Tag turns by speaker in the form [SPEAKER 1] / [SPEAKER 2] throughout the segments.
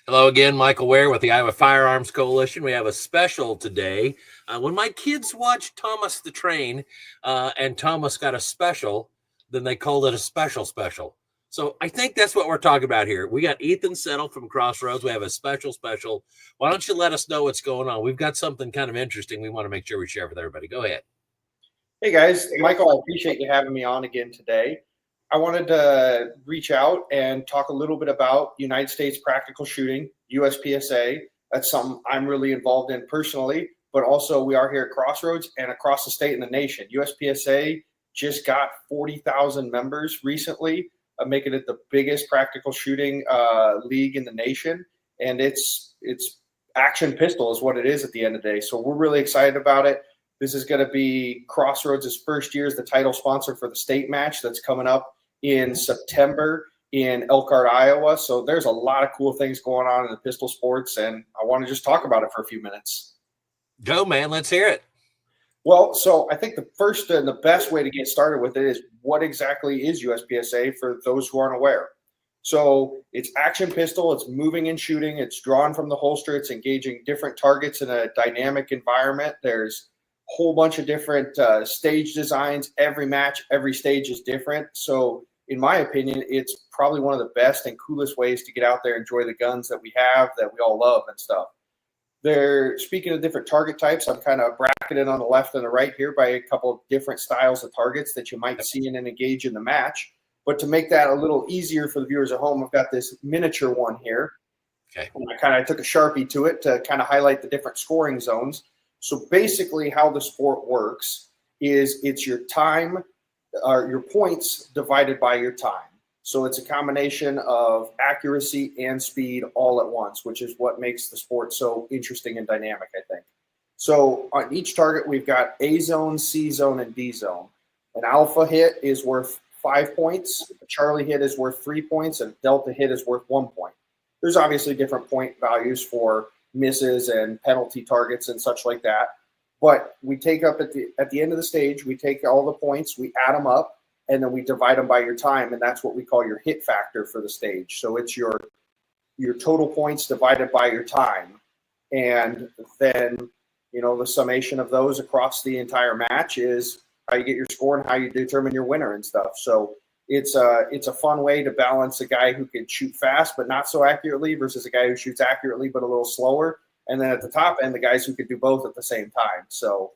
[SPEAKER 1] Hello again, Michael Ware with the Iowa Firearms Coalition. We have a special today. When my kids watched Thomas the Train and Thomas got a special, then they called it a special. So I think that's what we're talking about here. We got Ethan Settle from CrossRoads. We have a special. Why don't you let us know what's going on? We've got something kind of interesting we want to make sure we share with everybody. Go ahead.
[SPEAKER 2] Hey guys, Michael, I appreciate you having me on again today. I wanted to reach out and talk a little bit about United States practical shooting, USPSA. That's something I'm really involved in personally, but also we are here at CrossRoads and across the state and the nation. USPSA just got 40,000 members recently, making it the biggest practical shooting league in the nation. And it's action pistol is what it is at the end of the day. So we're really excited about it. This is going to be CrossRoads' first year as the title sponsor for the state match that's coming up in September in Elkhart, Iowa. So there's a lot of cool things going on in the pistol sports, and I want to just talk about it for a few minutes.
[SPEAKER 1] Go, man. Let's hear it.
[SPEAKER 2] Well, so I think the first and the best way to get started with it is what exactly is USPSA for those who aren't aware. So it's action pistol, it's moving and shooting, it's drawn from the holster, it's engaging different targets in a dynamic environment. There's a whole bunch of different stage designs. Every match, every stage is different. So in my opinion, it's probably one of the best and coolest ways to get out there and enjoy the guns that we have, that we all love and stuff. They're speaking of different target types. I'm kind of bracketed on the left and the right here by a couple of different styles of targets that you might see and engage in the match. But to make that a little easier for the viewers at home, I've got this miniature one here.
[SPEAKER 1] Okay.
[SPEAKER 2] And I took a Sharpie to it to kind of highlight the different scoring zones. So basically how the sport works is it's your time, or your points divided by your time. So it's a combination of accuracy and speed all at once, which is what makes the sport so interesting and dynamic, I think. So on each target, we've got A zone, C zone, and D zone. An alpha hit is worth 5 points, a Charlie hit is worth 3 points, and a Delta hit is worth 1 point. There's obviously different point values for misses and penalty targets and such like that. But we take up at the end of the stage, we take all the points, we add them up, and then we divide them by your time, and that's what we call your hit factor for the stage. So it's your total points divided by your time. And then, the summation of those across the entire match is how you get your score and how you determine your winner and stuff. So it's a fun way to balance a guy who can shoot fast but not so accurately versus a guy who shoots accurately but a little slower. And then at the top end, the guys who could do both at the same time. So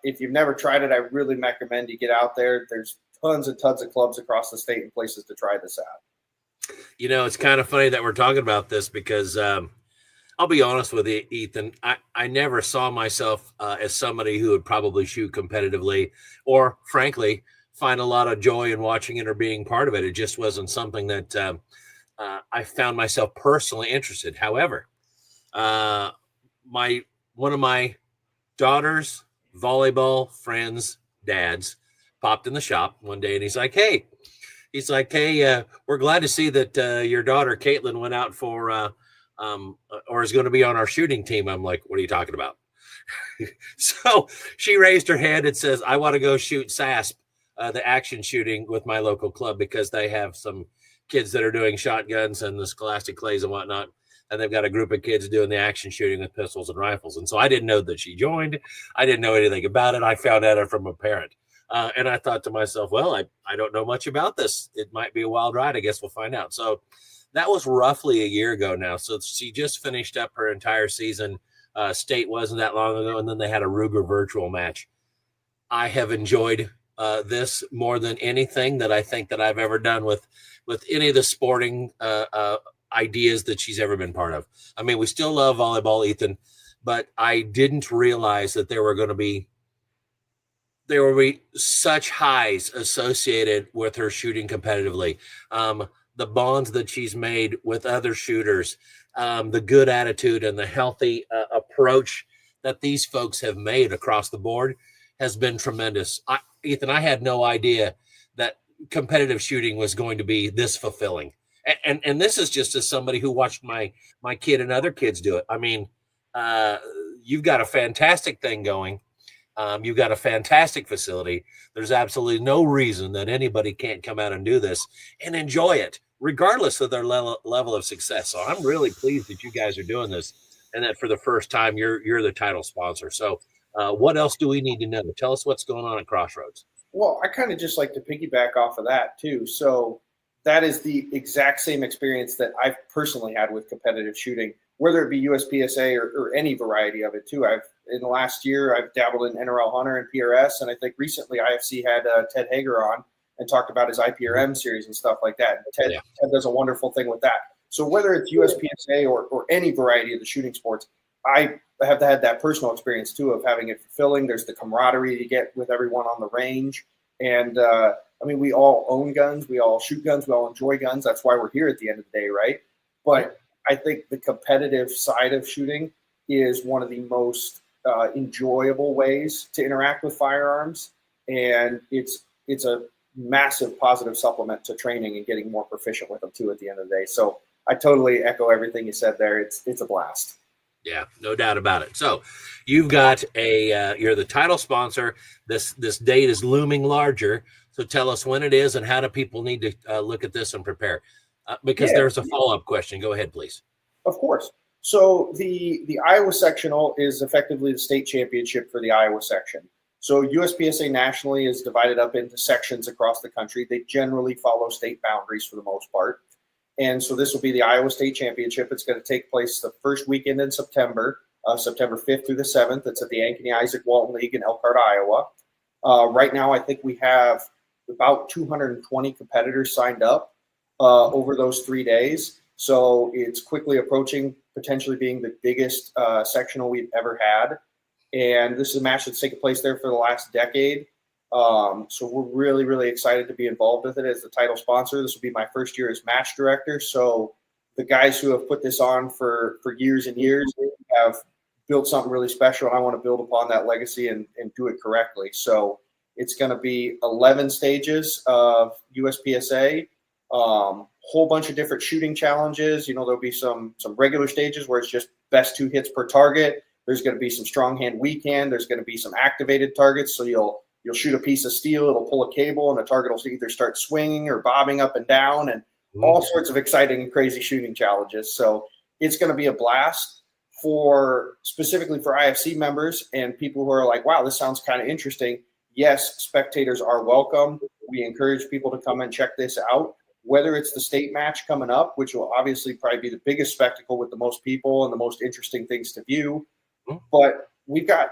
[SPEAKER 2] if you've never tried it, I really recommend you get out there. There's tons and tons of clubs across the state and places to try this out.
[SPEAKER 1] It's kind of funny that we're talking about this because I'll be honest with you, Ethan. I never saw myself as somebody who would probably shoot competitively or, frankly, find a lot of joy in watching it or being part of it. It just wasn't something that I found myself personally interested. However, one of my daughter's volleyball friends' dads popped in the shop one day and he's like, hey, we're glad to see that your daughter Caitlin went out for or is going to be on our shooting team. I'm like, what are you talking about? So she raised her hand and says, I want to go shoot SASP, the action shooting with my local club, because they have some kids that are doing shotguns and the scholastic clays and whatnot. And they've got a group of kids doing the action shooting with pistols and rifles. And so I didn't know that she joined. I didn't know anything about it. I found out from a parent. And I thought to myself, well, I don't know much about this. It might be a wild ride. I guess we'll find out. So that was roughly a year ago now. So she just finished up her entire season. State wasn't that long ago. And then they had a Ruger virtual match. I have enjoyed this more than anything that I think that I've ever done with any of the sporting ideas that she's ever been part of. I mean, we still love volleyball, Ethan, but I didn't realize that there will be such highs associated with her shooting competitively. The bonds that she's made with other shooters, the good attitude and the healthy approach that these folks have made across the board has been tremendous. Ethan, I had no idea that competitive shooting was going to be this fulfilling. And this is just as somebody who watched my kid and other kids do it. I mean, you've got a fantastic thing going. You've got a fantastic facility. There's absolutely no reason that anybody can't come out and do this and enjoy it regardless of their level of success. So I'm really pleased that you guys are doing this, and that for the first time you're the title sponsor. So what else do we need to know? Tell us what's going on at CrossRoads.
[SPEAKER 2] Well, I kind of just like to piggyback off of that too. So that is the exact same experience that I've personally had with competitive shooting, whether it be USPSA or any variety of it too. In the last year, I've dabbled in NRL Hunter and PRS, and I think recently IFC had Ted Hager on and talked about his IPRM series and stuff like that. And Ted does a wonderful thing with that. So whether it's USPSA or any variety of the shooting sports, I have had that personal experience too of having it fulfilling. There's the camaraderie you get with everyone on the range. And I mean, we all own guns, we all shoot guns, we all enjoy guns. That's why we're here at the end of the day, right? But I think the competitive side of shooting is one of the most enjoyable ways to interact with firearms. And it's a massive positive supplement to training and getting more proficient with them too at the end of the day. So I totally echo everything you said there. It's a blast.
[SPEAKER 1] Yeah, no doubt about it. So you've got you're the title sponsor. This date is looming larger. So tell us when it is and how do people need to look at this and prepare? Because there's a follow-up question. Go ahead, please.
[SPEAKER 2] Of course. So the Iowa Sectional is effectively the state championship for the Iowa section. So USPSA nationally is divided up into sections across the country. They generally follow state boundaries for the most part. And so this will be the Iowa State Championship. It's going to take place the first weekend in September, September 5th through the 7th. It's at the Ankeny Isaac Walton League in Elkhart, Iowa. Right now, I think we have about 220 competitors signed up over those 3 days. So it's quickly approaching potentially being the biggest sectional we've ever had. And this is a match that's taken place there for the last decade. So we're really, really excited to be involved with it as the title sponsor. This will be my first year as match director. So the guys who have put this on for years and years have built something really special, and I want to build upon that legacy and do it correctly. So it's going to be 11 stages of USPSA, whole bunch of different shooting challenges. You know, there'll be some regular stages where it's just best 2 hits per target. There's going to be some strong hand weekend. There's going to be some activated targets. So you'll shoot a piece of steel, it'll pull a cable, and the target will either start swinging or bobbing up and down, and all sorts of exciting and crazy shooting challenges. So it's going to be a blast specifically for IFC members and people who are like, wow, this sounds kind of interesting. Yes, spectators are welcome. We encourage people to come and check this out, whether it's the state match coming up, which will obviously probably be the biggest spectacle with the most people and the most interesting things to view. But we've got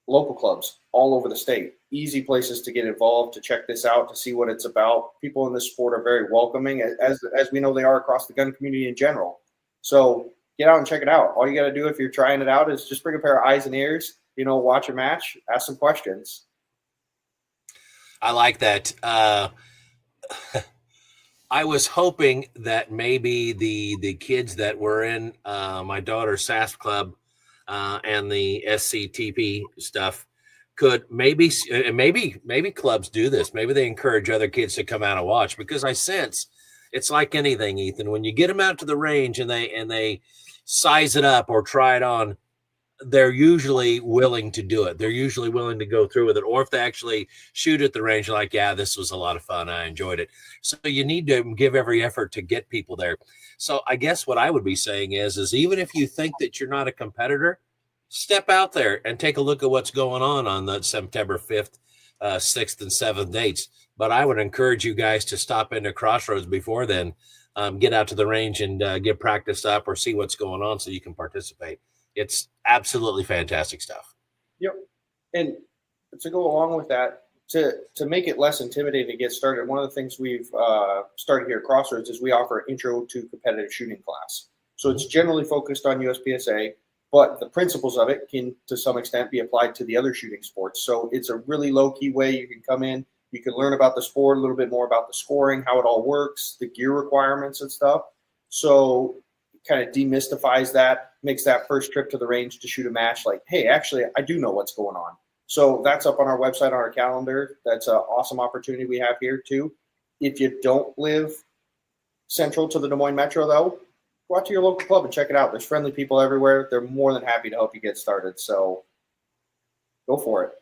[SPEAKER 2] local clubs all over the state, easy places to get involved, to check this out, to see what it's about. People in this sport are very welcoming, as we know they are across the gun community in general. So get out and check it out. All you got to do if you're trying it out is just bring a pair of eyes and ears, watch a match, ask some questions.
[SPEAKER 1] I like that. I was hoping that maybe the kids that were in my daughter's SAS club and the SCTP stuff could maybe clubs do this. Maybe they encourage other kids to come out and watch, because I sense it's like anything, Ethan, when you get them out to the range and they size it up or try it on, they're usually willing to do it. They're usually willing to go through with it. Or if they actually shoot at the range, like, yeah, this was a lot of fun, I enjoyed it. So you need to give every effort to get people there. So I guess what I would be saying is even if you think that you're not a competitor, step out there and take a look at what's going on the September 5th, 6th, and 7th dates. But I would encourage you guys to stop into CrossRoads before then, get out to the range and get practiced up or see what's going on so you can participate. It's absolutely fantastic stuff.
[SPEAKER 2] Yep. And to go along with that, to make it less intimidating to get started, one of the things we've started here at CrossRoads is we offer an intro to competitive shooting class. So it's generally focused on USPSA, but the principles of it can, to some extent, be applied to the other shooting sports. So it's a really low-key way you can come in. You can learn about the sport, a little bit more about the scoring, how it all works, the gear requirements and stuff. So kind of demystifies that, makes that first trip to the range to shoot a match like, hey, actually, I do know what's going on. So that's up on our website, on our calendar. That's an awesome opportunity we have here too. If you don't live central to the Des Moines Metro, though, go out to your local club and check it out. There's friendly people everywhere. They're more than happy to help you get started. So go for it.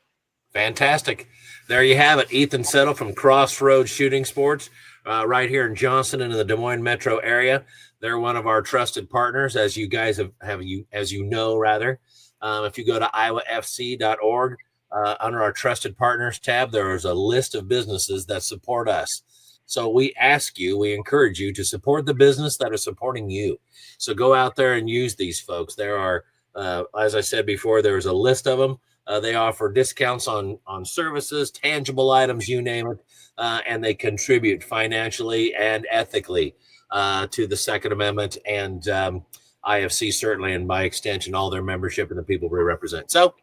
[SPEAKER 1] Fantastic. There you have it. Ethan Settle from CrossRoads Shooting Sports. right here in Johnston and in the Des Moines metro area. They're one of our trusted partners, as you guys as you know, rather. If you go to iowafc.org, under our trusted partners tab, there is a list of businesses that support us. So we encourage you to support the business that is supporting you. So go out there and use these folks. There are, as I said before, there's a list of them. They offer discounts on services, tangible items, you name it, and they contribute financially and ethically to the Second Amendment and IFC, certainly, and by extension, all their membership and the people we represent. So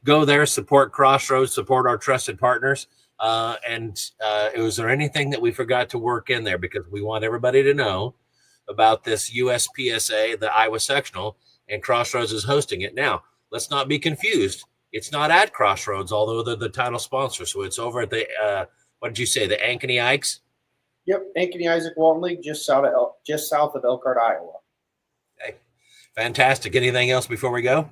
[SPEAKER 1] go there, support CrossRoads, support our trusted partners. Was there anything that we forgot to work in there? Because we want everybody to know about this USPSA, the Iowa Sectional, and CrossRoads is hosting it. Now, let's not be confused. It's not at CrossRoads, although they're the title sponsor. So it's over at the, what did you say, the Ankeny Ikes?
[SPEAKER 2] Yep, Ankeny Isaac Walton League, just south of Elkhart, Iowa.
[SPEAKER 1] Okay. Fantastic. Anything else before we go?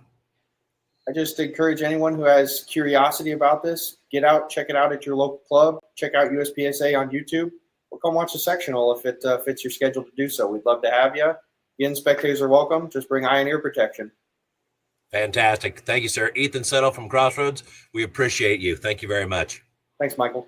[SPEAKER 2] I just encourage anyone who has curiosity about this, get out, check it out at your local club, check out USPSA on YouTube, or come watch the sectional if it fits your schedule to do so. We'd love to have you. Again, spectators are welcome. Just bring eye and ear protection.
[SPEAKER 1] Fantastic. Thank you, sir. Ethan Settle from CrossRoads. We appreciate you. Thank you very much.
[SPEAKER 2] Thanks, Michael.